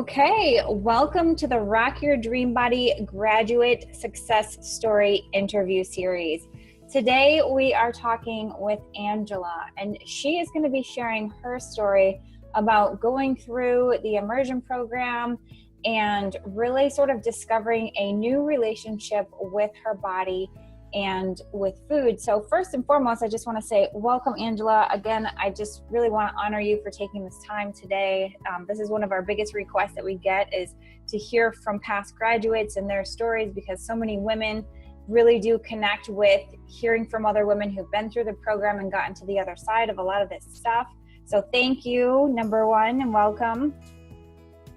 Okay, welcome to the Rock Your Dream Body Graduate Success Story interview series. Today we are talking with Angela, and she is going to be sharing her story about going through the Immersion program and really sort of discovering a new relationship with her body and with food. So first and foremost, I just want to say welcome, Angela. Again, I just really want to honor you for taking this time today. This is one of our biggest requests that we get, is to hear from past graduates and their stories, because so many women really do connect with hearing from other women who've been through the program and gotten to the other side of a lot of this stuff. So thank you, number one, and welcome.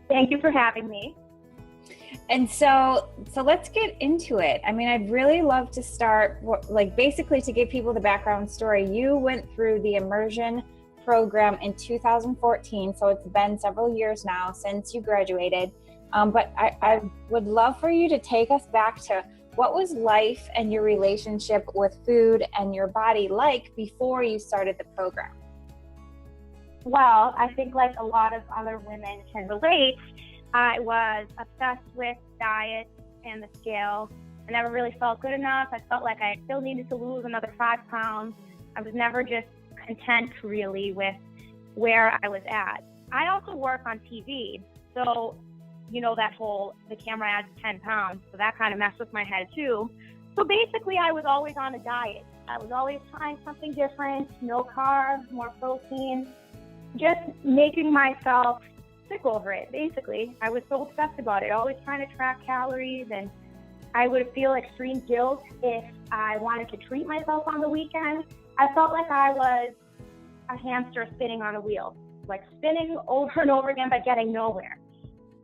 Thank you for having me. And so let's get into it. I mean, I'd really love to start, basically to give people the background story. You went through the Immersion program in 2014, so it's been several years now since you graduated. But I would love for you to take us back to what was life and your relationship with food and your body like before you started the program? Well, I think like a lot of other women can relate, I was obsessed with diet and the scale. I never really felt good enough. I felt like I still needed to lose another 5 pounds. I was never just content really with where I was at. I also work on TV, so you know that whole, the camera adds 10 pounds, so that kind of messed with my head too. So basically I was always on a diet. I was always trying something different, no carbs, more protein, just making myself sick over it, basically. I was so obsessed about it, always trying to track calories, and I would feel extreme guilt if I wanted to treat myself on the weekend. I felt like I was a hamster spinning on a wheel, like spinning over and over again but getting nowhere.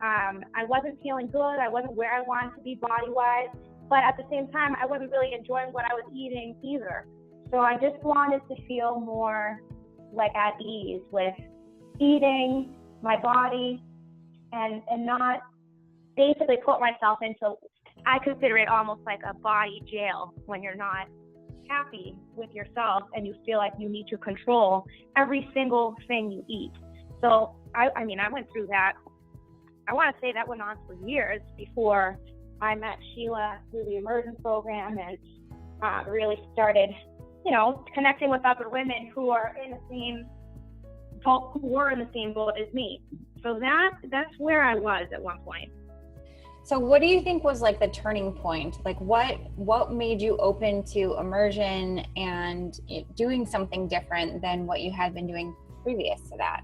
I wasn't feeling good, I wasn't where I wanted to be body-wise, but at the same time, I wasn't really enjoying what I was eating either. So I just wanted to feel more like at ease with eating, my body, and not basically put myself into, I consider it almost like a body jail when you're not happy with yourself and you feel like you need to control every single thing you eat. So I mean, I went through that. I want to say that went on for years before I met Sheila through the Immersion program and really started, connecting with other women who are in the same, who were in the same boat as me. So that's where I was at one point. So what do you think was like the turning point? Like what made you open to Immersion and doing something different than what you had been doing previous to that?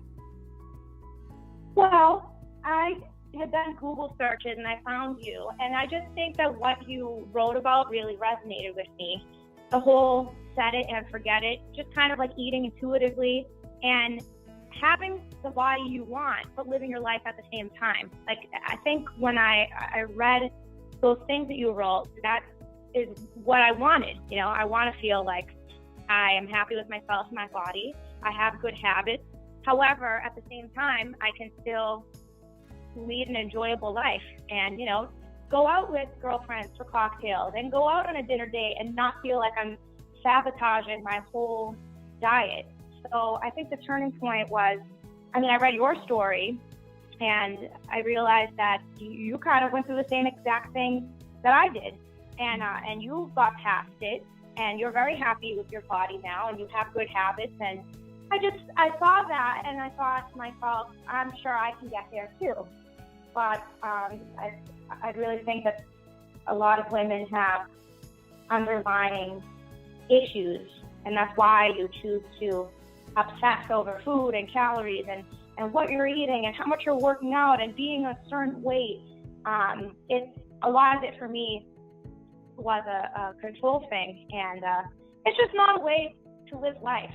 Well, I had done Google searches and I found you, and I just think that what you wrote about really resonated with me. The whole set it and forget it, just kind of like eating intuitively and having the body you want, but living your life at the same time. Like, I think when I read those things that you wrote, that is what I wanted. I want to feel like I am happy with myself and my body. I have good habits. However, at the same time, I can still lead an enjoyable life and, go out with girlfriends for cocktails and go out on a dinner date and not feel like I'm sabotaging my whole diet. So I think the turning point was, I read your story and I realized that you kind of went through the same exact thing that I did. And you got past it and you're very happy with your body now and you have good habits. And I saw that and I thought to myself, I'm sure I can get there too. But I really think that a lot of women have underlying issues, and that's why you choose to obsess over food and calories and what you're eating and how much you're working out and being a certain weight. It's a lot of it for me was a control thing, and it's just not a way to live life.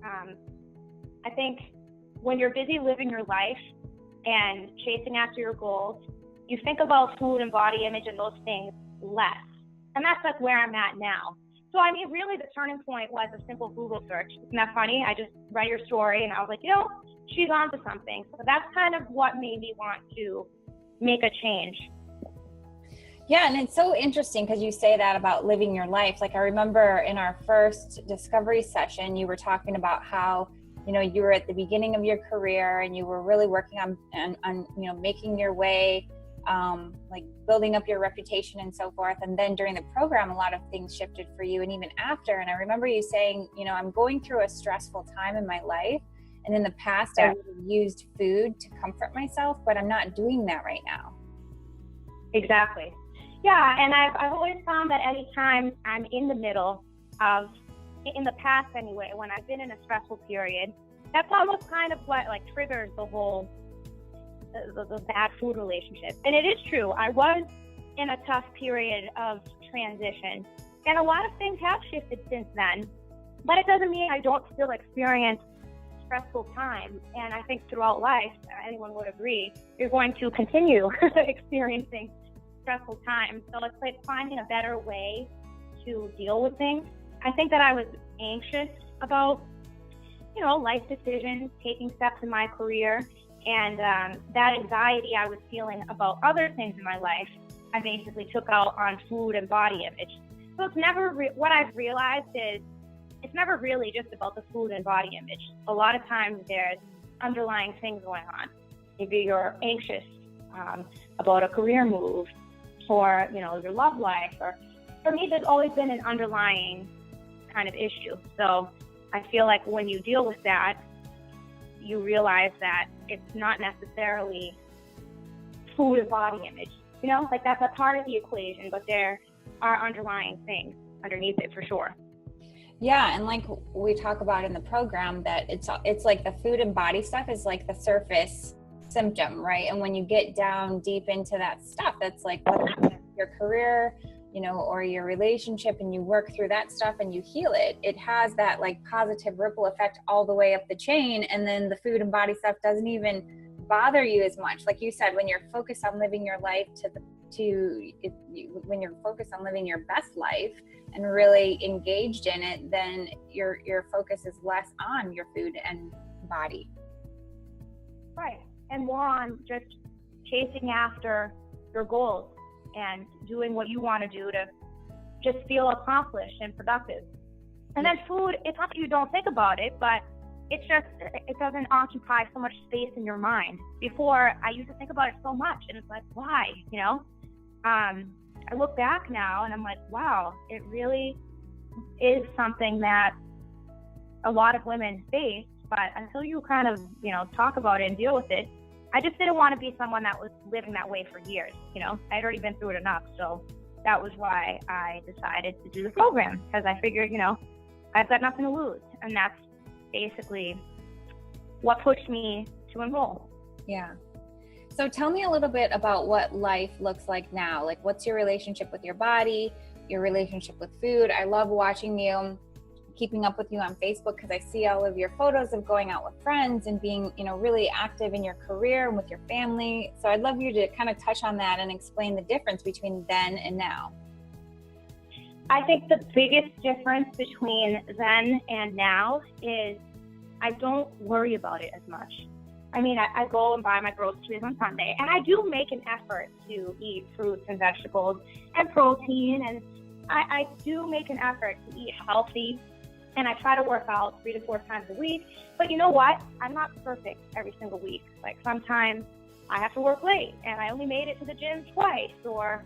I think when you're busy living your life and chasing after your goals, you think about food and body image and those things less. And that's like where I'm at now. So really the turning point was a simple Google search. Isn't that funny? I just read your story and I was like, she's onto something. So that's kind of what made me want to make a change. Yeah, and it's so interesting because you say that about living your life. Like I remember in our first discovery session, you were talking about how you were at the beginning of your career and you were really working on making your way, like building up your reputation and so forth. And then during the program, a lot of things shifted for you, and even after. And I remember you saying, I'm going through a stressful time in my life. And in the past, I would have used food to comfort myself, but I'm not doing that right now. Exactly. Yeah, and I've always found that anytime I'm in the middle of, in the past anyway, when I've been in a stressful period, that's almost kind of what like triggers the whole the bad food relationship. And it is true, I was in a tough period of transition, and a lot of things have shifted since then, but it doesn't mean I don't still experience stressful time. And I think throughout life, anyone would agree, you're going to continue experiencing stressful times. So it's like finding a better way to deal with things. I think that I was anxious about, life decisions, taking steps in my career, and that anxiety I was feeling about other things in my life, I basically took out on food and body image. So it's never, what I've realized is, it's never really just about the food and body image. A lot of times there's underlying things going on. Maybe you're anxious about a career move, or your love life, or for me, there's always been an underlying kind of issue. So I feel like when you deal with that, you realize that it's not necessarily food and body image. Like that's a part of the equation, but there are underlying things underneath it for sure. Yeah, and like we talk about in the program, that it's like the food and body stuff is like the surface symptom, right? And when you get down deep into that stuff, that's like whether it's your career, or your relationship, and you work through that stuff and you heal it, it has that like positive ripple effect all the way up the chain. And then the food and body stuff doesn't even bother you as much. Like you said, when you're focused on living your life when you're focused on living your best life and really engaged in it, then your focus is less on your food and body. Right. And more on just chasing after your goals and doing what you want to do to just feel accomplished and productive. And then food, it's not that you don't think about it, but it doesn't occupy so much space in your mind. Before, I used to think about it so much, and it's like, why, I look back now and I'm like, wow, it really is something that a lot of women face, but until you kind of, talk about it and deal with it, I just didn't want to be someone that was living that way for years. I'd already been through it enough. So that was why I decided to do the program, because I figured, I've got nothing to lose. And that's basically what pushed me to enroll. Yeah. So tell me a little bit about what life looks like now. Like, what's your relationship with your body, your relationship with food? I love watching you, keeping up with you on Facebook, because I see all of your photos of going out with friends and being, really active in your career and with your family. So I'd love you to kind of touch on that and explain the difference between then and now. I think the biggest difference between then and now is I don't worry about it as much. I mean, I go and buy my groceries on Sunday, and I do make an effort to eat fruits and vegetables and protein, and I do make an effort to eat healthy, and I try to work out 3 to 4 times a week. But you know what? I'm not perfect every single week. Like, sometimes I have to work late, and I only made it to the gym twice, or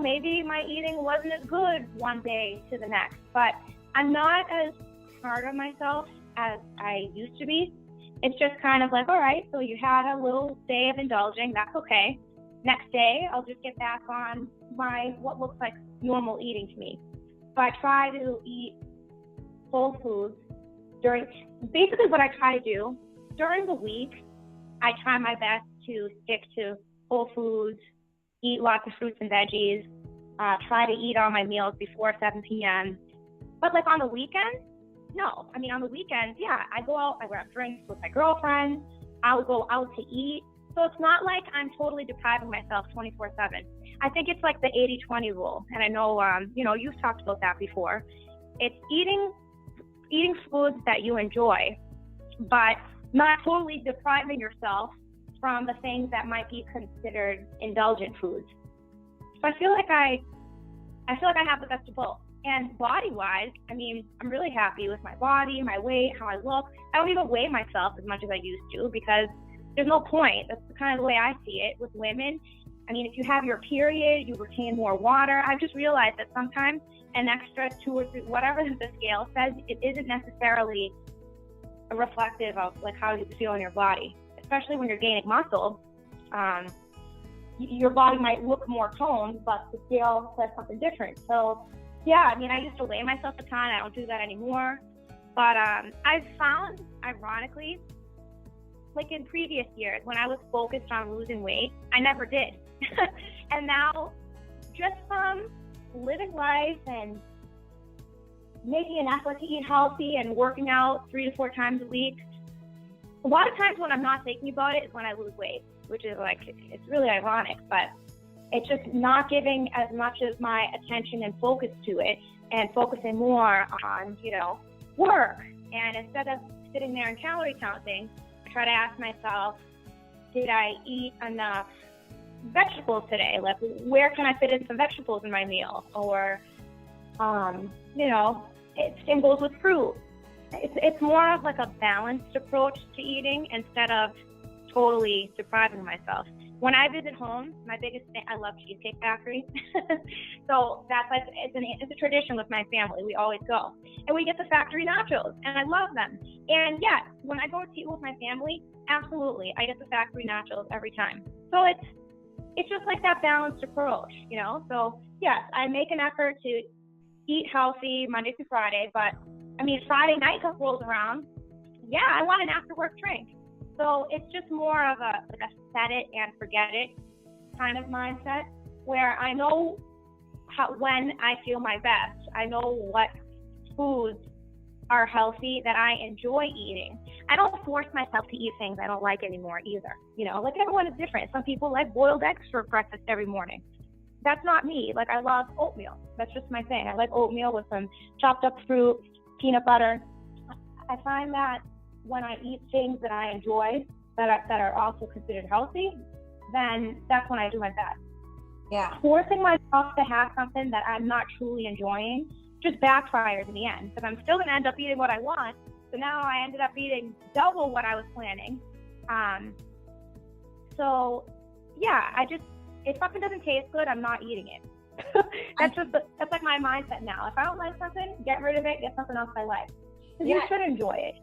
maybe my eating wasn't as good one day to the next. But I'm not as hard on myself as I used to be. It's just kind of like, all right, so you had a little day of indulging, that's okay. Next day, I'll just get back on my what looks like normal eating to me. So I try to eat whole foods basically what I try to do during the week. I try my best to stick to whole foods, eat lots of fruits and veggies, try to eat all my meals before 7 p.m. But like on the weekends, no. I mean, on the weekends, yeah, I go out, I grab drinks with my girlfriend, I'll go out to eat. So it's not like I'm totally depriving myself 24/7. I think it's like the 80-20 rule. And I know, you've talked about that before. It's eating foods that you enjoy, but not totally depriving yourself from the things that might be considered indulgent foods. So I feel like I have the best of both. And body-wise, I mean, I'm really happy with my body, my weight, how I look. I don't even weigh myself as much as I used to because there's no point. That's kind of the way I see it with women. I mean, if you have your period, you retain more water. I've just realized that sometimes an extra 2 or 3, whatever the scale says, it isn't necessarily reflective of like how you feel in your body, especially when you're gaining muscle. Your body might look more toned, but the scale says something different. So yeah, I mean, I used to weigh myself a ton. I don't do that anymore. But I've found, ironically, like in previous years when I was focused on losing weight, I never did. And now, just from living life and making an effort to eat healthy and working out 3 to 4 times a week, a lot of times when I'm not thinking about it is when I lose weight, which is like, it's really ironic, but it's just not giving as much of my attention and focus to it and focusing more on, you know, work. And instead of sitting there and calorie counting, I try to ask myself, did I eat enough vegetables today? Like, where can I fit in some vegetables in my meal? Or, you know, it same goes with fruit. It's more of like a balanced approach to eating instead of totally depriving myself. When I visit home, my biggest thing, I love Cheesecake Factory. So that's like, it's a tradition with my family. We always go. And we get the factory nachos, and I love them. And yes, when I go to eat with my family, absolutely, I get the factory nachos every time. So it's just like that balanced approach, you know? So yes, I make an effort to eat healthy Monday through Friday, but I mean, Friday night rolls around, yeah, I want an after work drink. So it's just more of a set it and forget it kind of mindset where I know when I feel my best. I know what foods are healthy that I enjoy eating. I don't force myself to eat things I don't like anymore either. You know, like everyone is different. Some people like boiled eggs for breakfast every morning. That's not me. Like I love oatmeal. That's just my thing. I like oatmeal with some chopped up fruit, peanut butter. I find that when I eat things that I enjoy that are also considered healthy, then that's when I do my best. Yeah. Forcing myself to have something that I'm not truly enjoying just backfires in the end because I'm still going to end up eating what I want. So now I ended up eating double what I was planning. So yeah, if something doesn't taste good, I'm not eating it. That's like my mindset now. If I don't like something, get rid of it, get something else I like. Because you should enjoy it.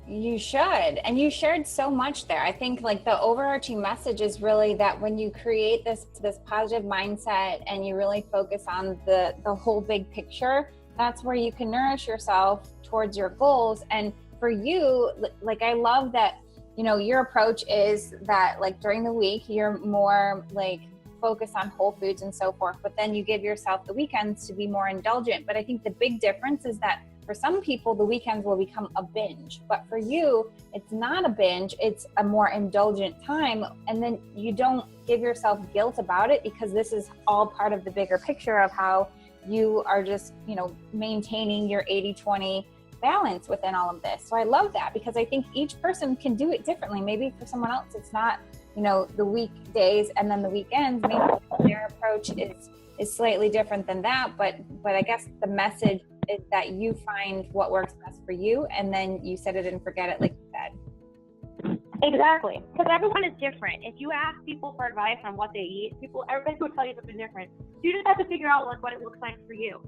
You should. And you shared so much there. I think like the overarching message is really that when you create this positive mindset and you really focus on the whole big picture, that's where you can nourish yourself towards your goals. And for you, like I love that, you know, your approach is that like during the week, you're more like focused on whole foods and so forth, but then you give yourself the weekends to be more indulgent. But I think the big difference is that for some people, the weekends will become a binge, but for you, it's not a binge, it's a more indulgent time. And then you don't give yourself guilt about it because this is all part of the bigger picture of how you are just, you know, maintaining your 80-20 balance within all of this. So I love that because I think each person can do it differently. Maybe for someone else, it's not, you know, the weekdays and then the weekends. Maybe their approach is slightly different than that. But I guess the message is that you find what works best for you, and then you set it and forget it, like you said. Exactly, because everyone is different. If you ask people for advice on what they eat, everybody will tell you something different. You just have to figure out like what it looks like for you.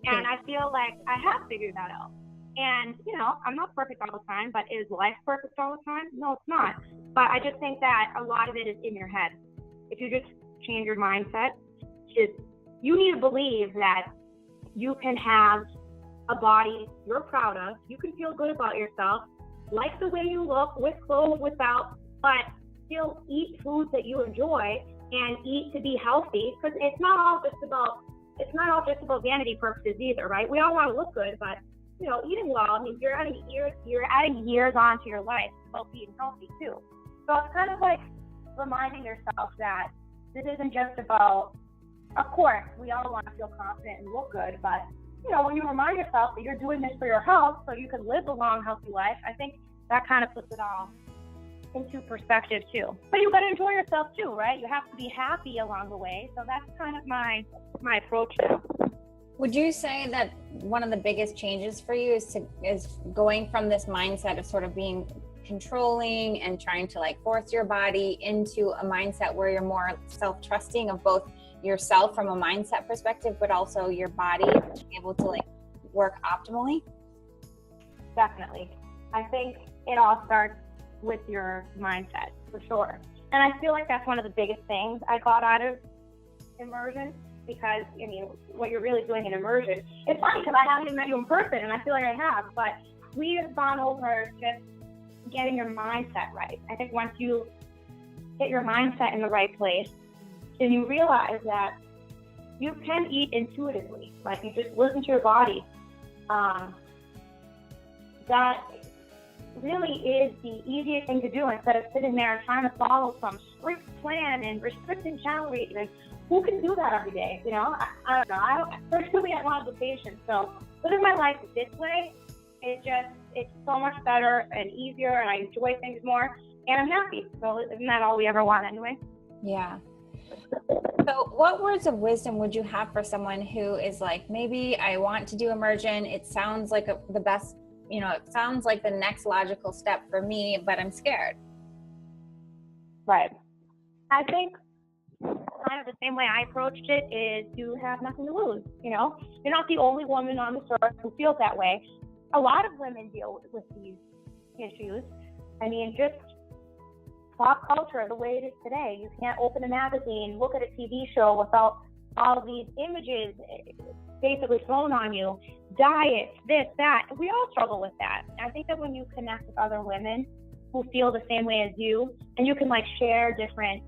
And I feel like I have figured that out. And you know, I'm not perfect all the time, but is life perfect all the time? No, it's not. But I just think that a lot of it is in your head. If you just change your mindset, you need to believe that you can have a body you're proud of, you can feel good about yourself, like the way you look, with clothes, without, but still eat foods that you enjoy and eat to be healthy, because it's not all just about vanity purposes either, right? We all want to look good, but you know, eating well, I mean, you're adding years onto your life about being healthy too. So it's kind of like reminding yourself that this isn't just about, of course, we all want to feel confident and look good, but you know, when you remind yourself that you're doing this for your health so you can live a long, healthy life, I think that kind of puts it all into perspective too. But you got to enjoy yourself too, right? You have to be happy along the way. So that's kind of my approach now. Would you say that one of the biggest changes for you is going from this mindset of sort of being controlling and trying to like force your body into a mindset where you're more self-trusting of both yourself from a mindset perspective, but also your body being able to like work optimally? Definitely. I think it all starts with your mindset, for sure. And I feel like that's one of the biggest things I got out of immersion, because I mean, what you're really doing in immersion, it's funny because I haven't even met you in person, and I feel like I have, but we have gone over just getting your mindset right. I think once you get your mindset in the right place, then you realize that you can eat intuitively, like you just listen to your body. That really is the easiest thing to do instead of sitting there and trying to follow some strict plan and restricting calories. And who can do that every day? You know, I don't know. Personally, I don't have the patience. So living my life this way, it's so much better and easier, and I enjoy things more, and I'm happy. So isn't that all we ever want anyway? Yeah. So what words of wisdom would you have for someone who is like, maybe I want to do immersion. It sounds like the best, you know, it sounds like the next logical step for me, but I'm scared. Right. I think kind of the same way I approached it is you have nothing to lose. You know, you're not the only woman on this earth who feels that way. A lot of women deal with these issues. I mean, just pop culture, the way it is today. You can't open a magazine, look at a TV show without all these images basically thrown on you. Diets, this, that. We all struggle with that. I think that when you connect with other women who feel the same way as you, and you can like share different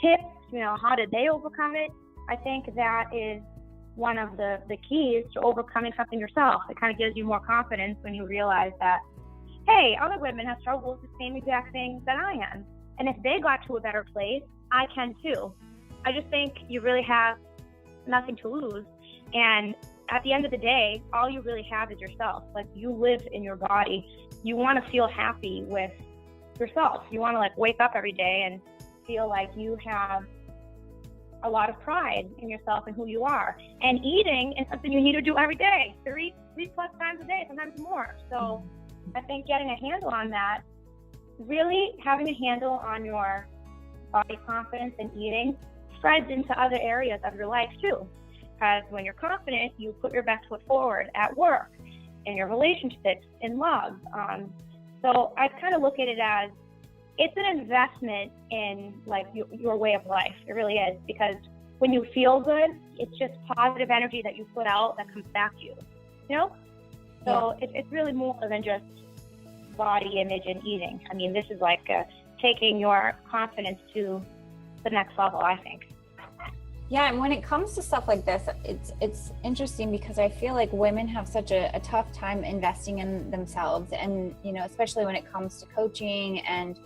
tips, you know, how did they overcome it? I think that is one of the keys to overcoming something yourself. It kind of gives you more confidence when you realize that, hey, other women have struggled with the same exact things that I am. And if they got to a better place, I can too. I just think you really have nothing to lose. And at the end of the day, all you really have is yourself. Like, you live in your body. You want to feel happy with yourself. You want to like wake up every day and feel like you have a lot of pride in yourself and who you are. And eating is something you need to do every day, three plus times a day, sometimes more. So I think getting a handle on that, really having a handle on your body confidence and eating spreads into other areas of your life too. Because when you're confident, you put your best foot forward at work, in your relationships, in love. So I kind of look at it as it's an investment in like your way of life. It really is, because when you feel good, it's just positive energy that you put out that comes back to you, you know? So it's really more than just body image and eating. I mean, this is like taking your confidence to the next level, I think. Yeah, and when it comes to stuff like this, it's interesting because I feel like women have such a tough time investing in themselves, and you know, especially when it comes to coaching and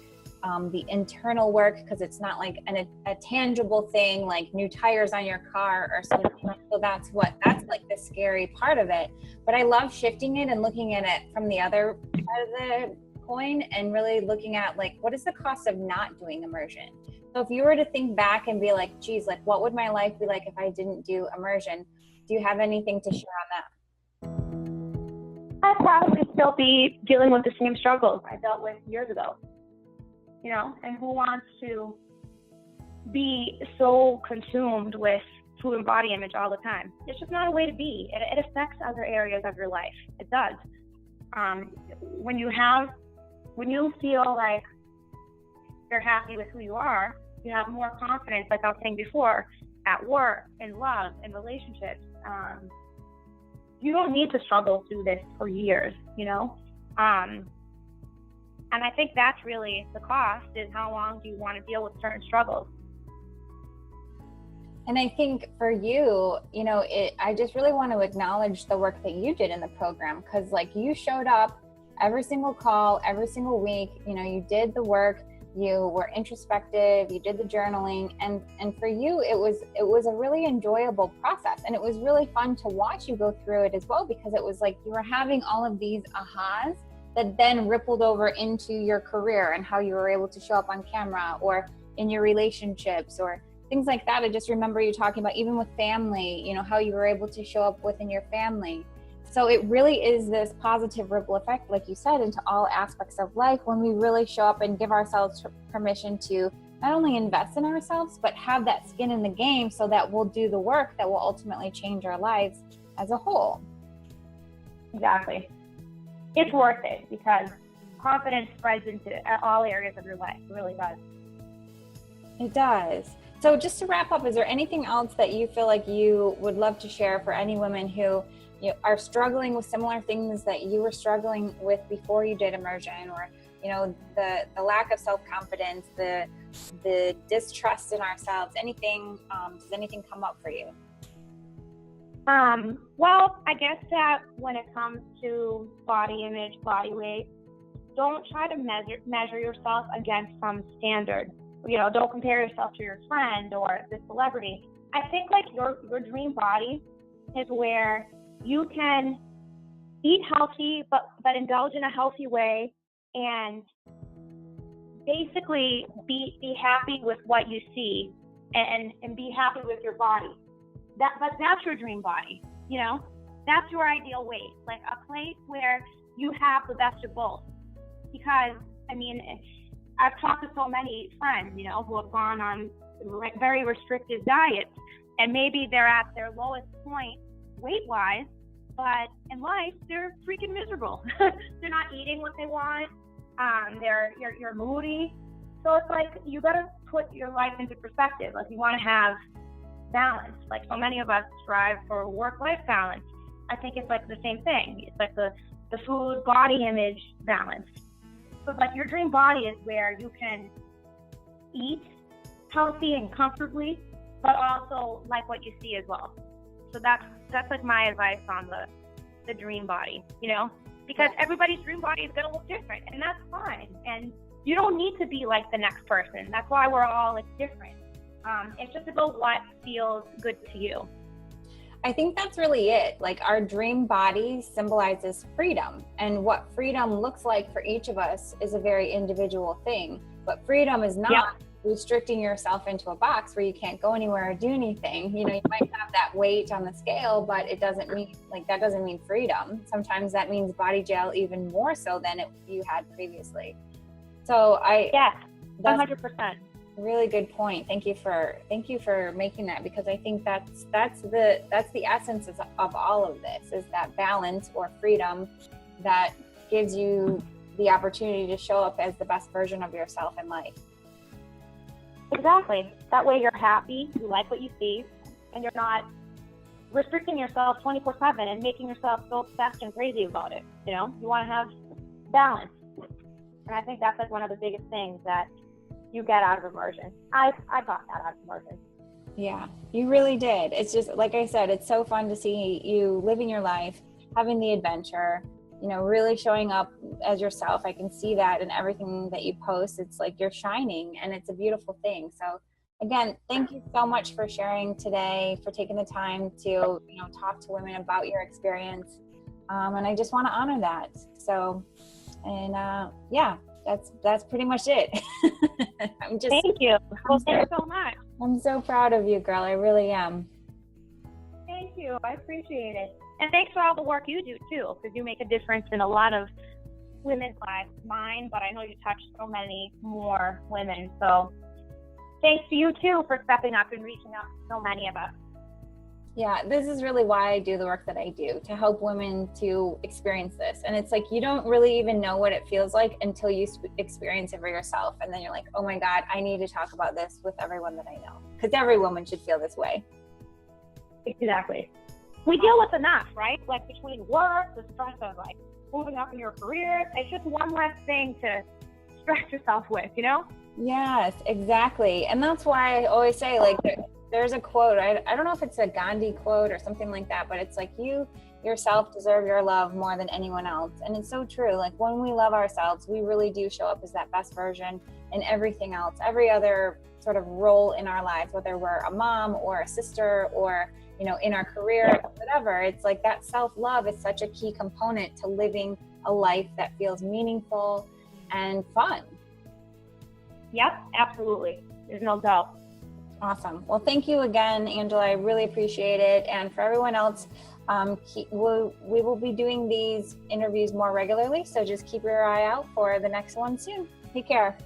the internal work, because it's not like a tangible thing like new tires on your car or something. So that's like the scary part of it. But I love shifting it and looking at it from the other side of the coin and really looking at like, what is the cost of not doing immersion? So if you were to think back and be like, geez, like what would my life be like if I didn't do immersion? Do you have anything to share on that? I'd probably still be dealing with the same struggles I dealt with years ago. You know, and who wants to be so consumed with food and body image all the time? It's just not a way to be. It affects other areas of your life. It does. When you feel like you're happy with who you are, you have more confidence, like I was saying before, at work, in love, in relationships. You don't need to struggle through this for years, you know? And I think that's really the cost, is how long do you want to deal with certain struggles. And I think for you, you know, I just really want to acknowledge the work that you did in the program, because like you showed up every single call, every single week, you know, you did the work, you were introspective, you did the journaling, and for you, it was a really enjoyable process. And it was really fun to watch you go through it as well, because it was like you were having all of these ahas that then rippled over into your career and how you were able to show up on camera or in your relationships or things like that. I just remember you talking about even with family, you know, how you were able to show up within your family. So it really is this positive ripple effect, like you said, into all aspects of life when we really show up and give ourselves permission to not only invest in ourselves, but have that skin in the game so that we'll do the work that will ultimately change our lives as a whole. Exactly. It's worth it because confidence spreads into all areas of your life. It really does. It does. So just to wrap up, is there anything else that you feel like you would love to share for any women who are struggling with similar things that you were struggling with before you did Immersion, or the lack of self-confidence, the distrust in ourselves? Anything? Does anything come up for you? Well, I guess that when it comes to body image, body weight, don't try to measure yourself against some standard. Don't compare yourself to your friend or the celebrity. I think like your dream body is where you can eat healthy, but indulge in a healthy way, and basically be happy with what you see and be happy with your body. That's your dream body. That's your ideal weight, like a place where you have the best of both. Because I've talked to so many friends, who have gone on very restrictive diets, and maybe they're at their lowest point weight-wise, but in life they're freaking miserable. They're not eating what they want. You're moody. So it's like you gotta put your life into perspective. Like you want to have balance. Like so many of us strive for work-life balance. I think it's like the same thing. It's like the food body image balance. So like your dream body is where you can eat healthy and comfortably, but also like what you see as well. So that's like my advice on the dream body, because everybody's dream body is going to look different, and that's fine. And you don't need to be like the next person. That's why we're all like different. It's just about what feels good to you. I think that's really it. Like our dream body symbolizes freedom, and what freedom looks like for each of us is a very individual thing. But freedom is not restricting yourself into a box where you can't go anywhere or do anything. You might have that weight on the scale, but it doesn't mean that doesn't mean freedom. Sometimes that means body jail, even more so than you had previously. So 100%. Really good point. Thank you for making that, because I think that's the essence of all of this, is that balance or freedom that gives you the opportunity to show up as the best version of yourself in life. Exactly. That way you're happy, you like what you see, and you're not restricting yourself 24/7 and making yourself so obsessed and crazy about it. You want to have balance. And I think that's like one of the biggest things that you get out of Immersion. I got that out of Immersion. Yeah, you really did. It's just, like I said, it's so fun to see you living your life, having the adventure, really showing up as yourself. I can see that in everything that you post. It's like you're shining, and it's a beautiful thing. So again, thank you so much for sharing today, for taking the time to, talk to women about your experience. And I just want to honor that. So, and that's pretty much it. Thank you. Well, thanks so much. I'm so proud of you, girl. I really am. Thank you. I appreciate it. And thanks for all the work you do too, because you make a difference in a lot of women's lives, mine, but I know you touch so many more women. So thanks to you too for stepping up and reaching out to so many of us. Yeah, this is really why I do the work that I do, to help women to experience this. And it's like, you don't really even know what it feels like until you experience it for yourself. And then you're like, oh my God, I need to talk about this with everyone that I know. Because every woman should feel this way. Exactly. We deal with enough, right? Like between work, the stress of like moving up in your career, it's just one less thing to stress yourself with, Yes, exactly. And that's why I always say, like, there's a quote, I don't know if it's a Gandhi quote or something like that, but it's like, you yourself deserve your love more than anyone else. And it's so true. Like when we love ourselves, we really do show up as that best version, and everything else, every other sort of role in our lives, whether we're a mom or a sister or, in our career, whatever, it's like that self-love is such a key component to living a life that feels meaningful and fun. Yep, absolutely. There's no doubt. Awesome. Well, thank you again, Angela. I really appreciate it. And for everyone else, we will be doing these interviews more regularly. So just keep your eye out for the next one soon. Take care.